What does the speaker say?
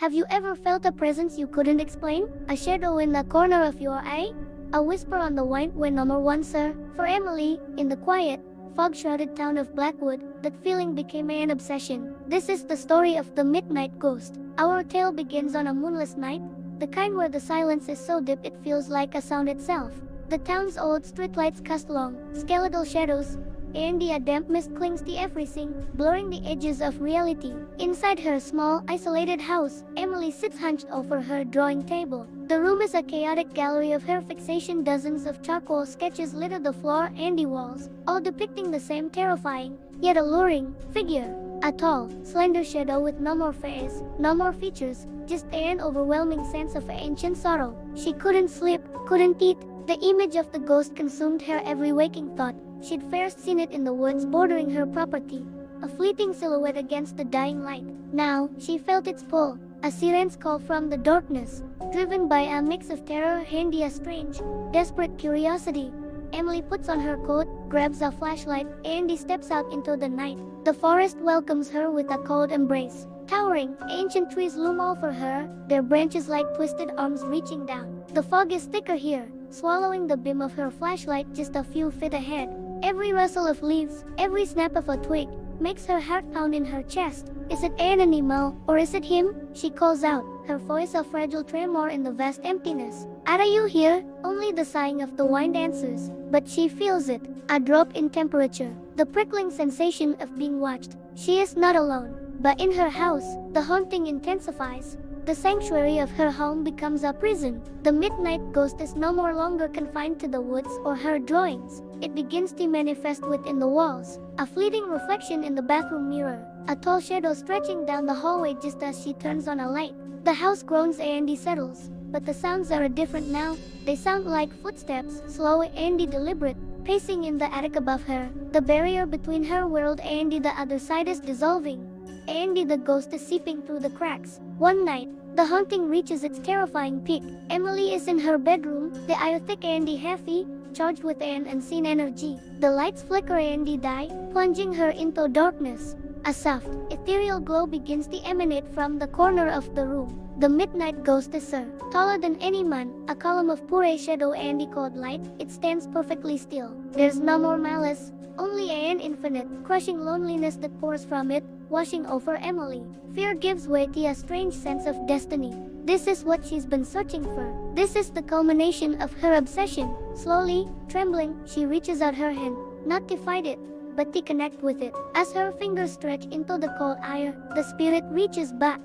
Have you ever felt a presence you couldn't explain? A shadow in the corner of your eye? A whisper on the wind number one, sir? For Emily, in the quiet, fog-shrouded town of Blackwood, that feeling became an obsession. This is the story of the Midnight Ghost. Our tale begins on a moonless night, the kind where the silence is so deep it feels like a sound itself. The town's old streetlights cast long, skeletal shadows, and a damp mist clings to everything, blurring the edges of reality. Inside her small, isolated house, Emily sits hunched over her drawing table. The room is a chaotic gallery of her fixation. Dozens of charcoal sketches litter the floor and the walls, all depicting the same terrifying, yet alluring, figure. A tall, slender shadow with no more face, no more features, just an overwhelming sense of ancient sorrow. She couldn't sleep, couldn't eat. The image of the ghost consumed her every waking thought. She'd first seen it in the woods bordering her property, a fleeting silhouette against the dying light. Now, she felt its pull, a siren's call from the darkness, driven by a mix of terror and a strange, desperate curiosity. Emily puts on her coat, grabs a flashlight, and steps out into the night. The forest welcomes her with a cold embrace. Towering, ancient trees loom over her, their branches like twisted arms reaching down. The fog is thicker here, swallowing the beam of her flashlight just a few feet ahead. Every rustle of leaves, every snap of a twig, makes her heart pound in her chest. Is it an animal, or is it him? She calls out, her voice a fragile tremor in the vast emptiness. Are you here? Only the sighing of the wind answers, but she feels it, a drop in temperature, the prickling sensation of being watched. She is not alone, but in her house, the haunting intensifies. The sanctuary of her home becomes a prison. The midnight ghost is no more longer confined to the woods or her drawings. It begins to manifest within the walls, a fleeting reflection in the bathroom mirror, a tall shadow stretching down the hallway just as she turns on a light. The house groans and settles, but the sounds are different now. They sound like footsteps, slow and deliberate, pacing in the attic above her. The barrier between her world and the other side is dissolving, and the ghost is seeping through the cracks. One night, the haunting reaches its terrifying peak. Emily is in her bedroom, the air thick and heavy, charged with an unseen energy. The lights flicker and die, plunging her into darkness. A soft, ethereal glow begins to emanate from the corner of the room. The midnight ghost is taller than any man, a column of pure shadow and cold light. It stands perfectly still. There's no more malice, only an infinite, crushing loneliness that pours from it, washing over Emily. Fear gives way to a strange sense of destiny. This is what she's been searching for. This is the culmination of her obsession. Slowly, trembling, she reaches out her hand, not to fight it, but to connect with it. As her fingers stretch into the cold air, the spirit reaches back.